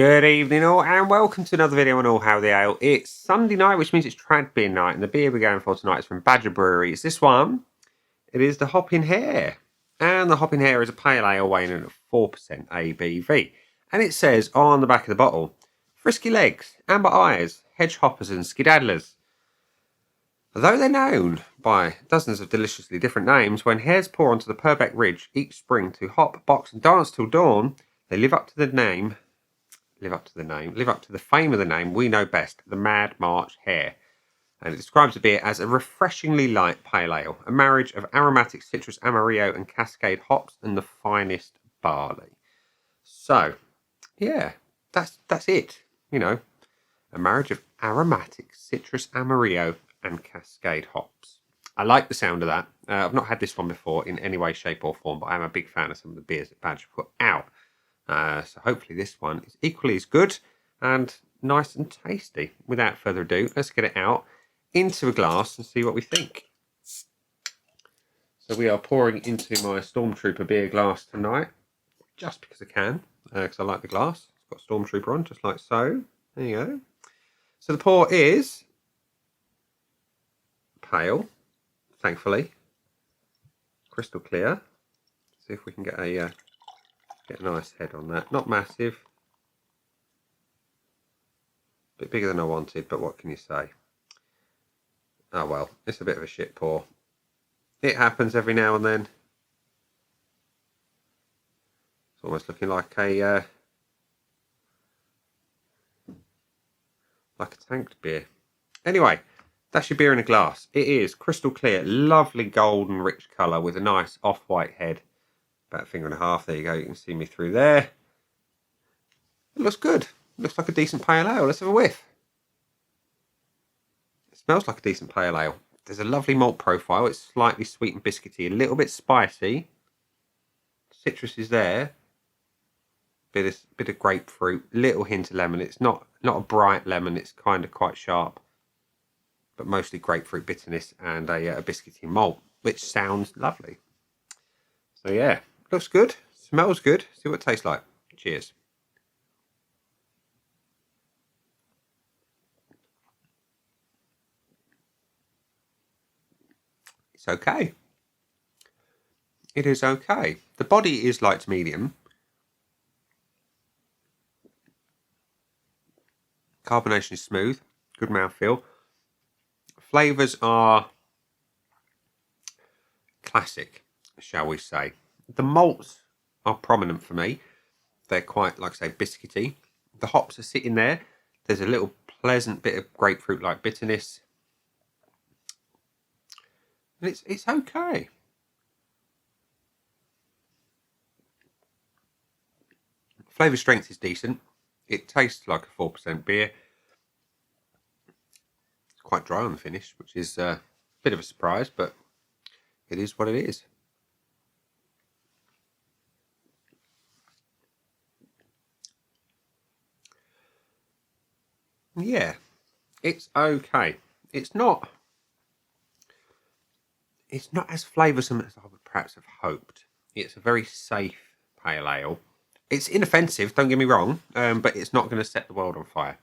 Good evening all and welcome to another video on All How the Ale. It's Sunday night, which means it's trad beer night, and the beer we're going for tonight is from BADGER Brewery. It's this one. It is the Hopping Hare. And the Hopping Hare is a pale ale weighing in at 4% ABV. And it says on the back of the bottle, frisky legs, amber eyes, hedge hoppers and skedaddlers. Though they're known by dozens of deliciously different names, when hares pour onto the Purbeck Ridge each spring to hop, box and dance till dawn, they live up to the fame of the name we know best, the Mad March Hare. And it describes the beer as a refreshingly light pale ale, a marriage of aromatic citrus Amarillo and Cascade hops and the finest barley. So, yeah, that's it. You know, a marriage of aromatic citrus Amarillo and Cascade hops. I like the sound of that. I've not had this one before in any way, shape or form, but I'm a big fan of some of the beers that Badger put out. So hopefully this one is equally as good and nice and tasty. Without further ado, let's get it out into a glass and see what we think. So we are pouring into my Stormtrooper beer glass tonight, just because I can, because I like the glass. It's got Stormtrooper on, just like so. There you go. So the pour is pale, thankfully, crystal clear. See if we can get a nice head on that. Not massive. A bit bigger than I wanted, but what can you say? Oh well, it's a bit of a shit pour. It happens every now and then. It's almost looking like a tanked beer. Anyway, that's your beer in a glass. It is crystal clear, lovely golden rich colour with a nice off-white head. About a finger and a half. There you go. You can see me through there. It looks good. It looks like a decent pale ale. Let's have a whiff. It smells like a decent pale ale. There's a lovely malt profile. It's slightly sweet and biscuity. A little bit spicy. Citrus is there. Bit of grapefruit. Little hint of lemon. It's not a bright lemon. It's kind of quite sharp. But mostly grapefruit bitterness and a biscuity malt, which sounds lovely. So yeah. Looks good, smells good. See what it tastes like. Cheers. It's okay. It is okay. The body is light to medium. Carbonation is smooth. Good mouthfeel. Flavours are classic, shall we say. The malts are prominent for me. They're quite, like I say, biscuity. The hops are sitting there. There's a little pleasant bit of grapefruit-like bitterness. And it's okay. Flavour strength is decent. It tastes like a 4% beer. It's quite dry on the finish, which is a bit of a surprise, but it is what it is. Yeah, it's okay. It's not as flavoursome as I would perhaps have hoped. It's a very safe pale ale. It's inoffensive, don't get me wrong, but it's not going to set the world on fire.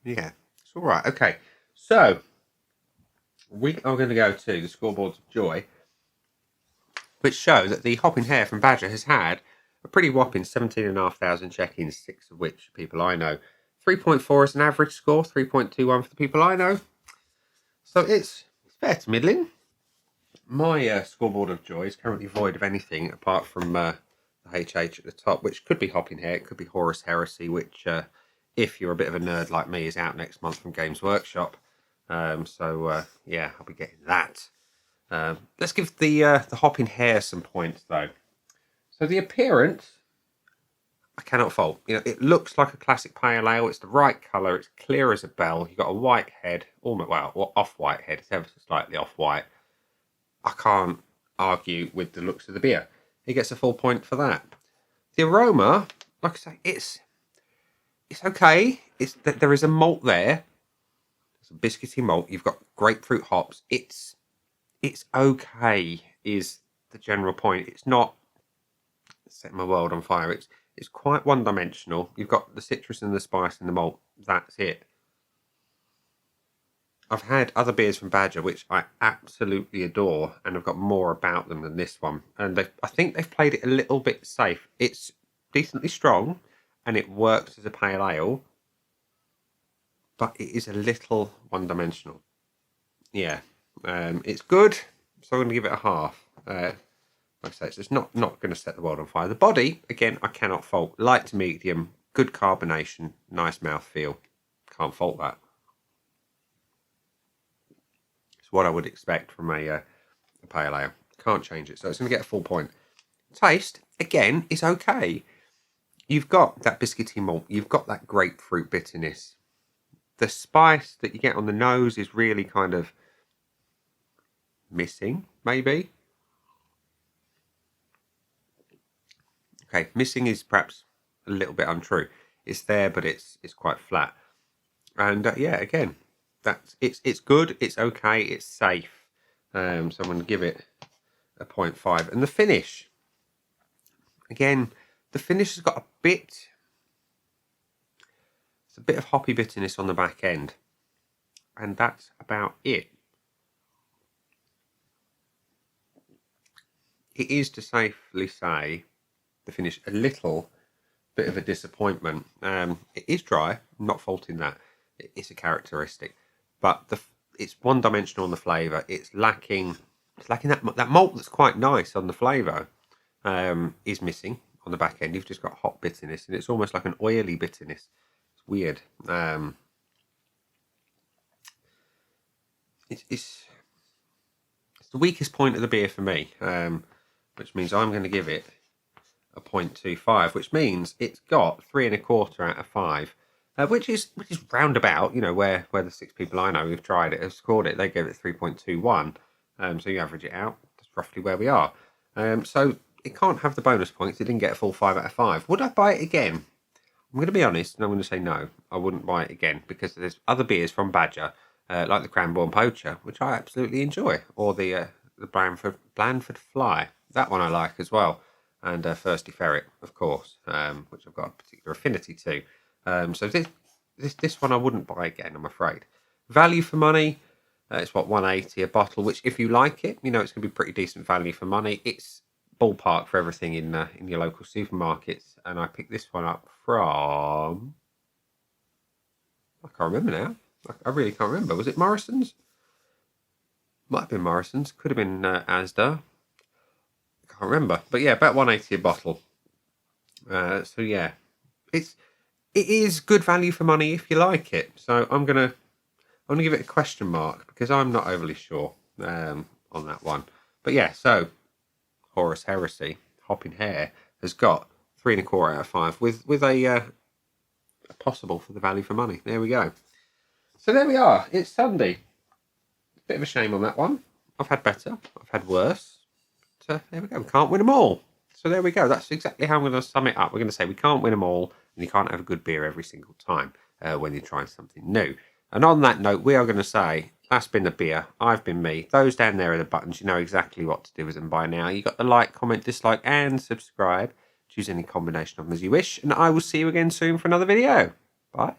Yeah, it's all right. Okay, so we are going to go to the scoreboards of joy, which show that the Hopping Hare from Badger has had a pretty whopping 17,500 check-ins, 6 of which people I know. 3.4 is an average score, 3.21 for the people I know. So it's fair to middling. My scoreboard of joy is currently void of anything apart from the HH at the top, which could be Hopping Hare, it could be Horus Heresy, which, if you're a bit of a nerd like me, is out next month from Games Workshop. Yeah, I'll be getting that. Let's give the Hopping Hare some points, though. So the appearance, I cannot fault. You know, it looks like a classic pale ale. It's the right colour. It's clear as a bell. You've got a white head, almost off-white head. It's ever so slightly off-white. I can't argue with the looks of the beer. He gets a full point for that. The aroma, like I say, it's okay. There is a malt there. It's a biscuity malt. You've got grapefruit hops. It's okay. Is the general point. It's not Set my world on fire. It's quite one-dimensional. You've got the citrus and the spice and the malt. That's it. I've had other beers from Badger which I absolutely adore, and I've got more about them than this one. And I think they've played it a little bit safe. It's decently strong, and it works as a pale ale, but it is a little one-dimensional. Yeah, it's good, so I'm going to give it a half. Like I say, it's not going to set the world on fire. The body, again, I cannot fault. Light to medium, good carbonation, nice mouthfeel. Can't fault that. It's what I would expect from a pale ale. Can't change it, so it's going to get a full point. Taste, again, is okay. You've got that biscuity malt. You've got that grapefruit bitterness. The spice that you get on the nose is really kind of missing, maybe. Okay, missing is perhaps a little bit untrue. It's there, but it's quite flat. And yeah, again, it's good. It's okay. It's safe. So I'm going to give it a 0.5. And the finish, again, the finish has got a bit of hoppy bitterness on the back end, and that's about it. It is, to safely say, the finish a little bit of a disappointment. It is dry, I'm not faulting that. It's a characteristic, but it's one-dimensional on the flavour. It's lacking that malt that's quite nice on the flavour. Is missing on the back end. You've just got hot bitterness, and it's almost like an oily bitterness. It's weird. It's the weakest point of the beer for me, which means I'm going to give it a 0.25, which means it's got 3.25 out of 5, which is roundabout. You know, where the 6 people I know who've tried it have scored it. They gave it 3.21. So you average it out. That's roughly where we are. So it can't have the bonus points. It didn't get a full 5 out of 5. Would I buy it again? I'm going to be honest, and I'm going to say no. I wouldn't buy it again, because there's other beers from Badger, like the Cranbourne Poacher, which I absolutely enjoy, or the Blandford Fly. That one I like as well. And Thirsty Ferret, of course, which I've got a particular affinity to. So this one I wouldn't buy again, I'm afraid. Value for money, it's what, 180 a bottle, which if you like it, you know it's going to be pretty decent value for money. It's ballpark for everything in your local supermarkets, and I picked this one up from, I can't remember now. I really can't remember. Was it Morrison's? Might have been Morrison's. Could have been Asda. Can't remember, but yeah, about 180 a bottle. So yeah, it is good value for money if you like it. So I'm gonna give it a question mark, because I'm not overly sure on that one. But yeah, so Horus Heresy Hopping Hare has got 3.25 out of 5 with a possible for the value for money. There we go. So there we are. It's Sunday. Bit of a shame on that one. I've had better. I've had worse. So there we go. We can't win them all. So there we go. That's exactly how I'm going to sum it up. We're going to say we can't win them all, and you can't have a good beer every single time when you're trying something new. And on that note, we are going to say that's been the beer. I've been me. Those down there are the buttons. You know exactly what to do with them by now. You got the like, comment, dislike, and subscribe. Choose any combination of them as you wish, and I will see you again soon for another video. Bye.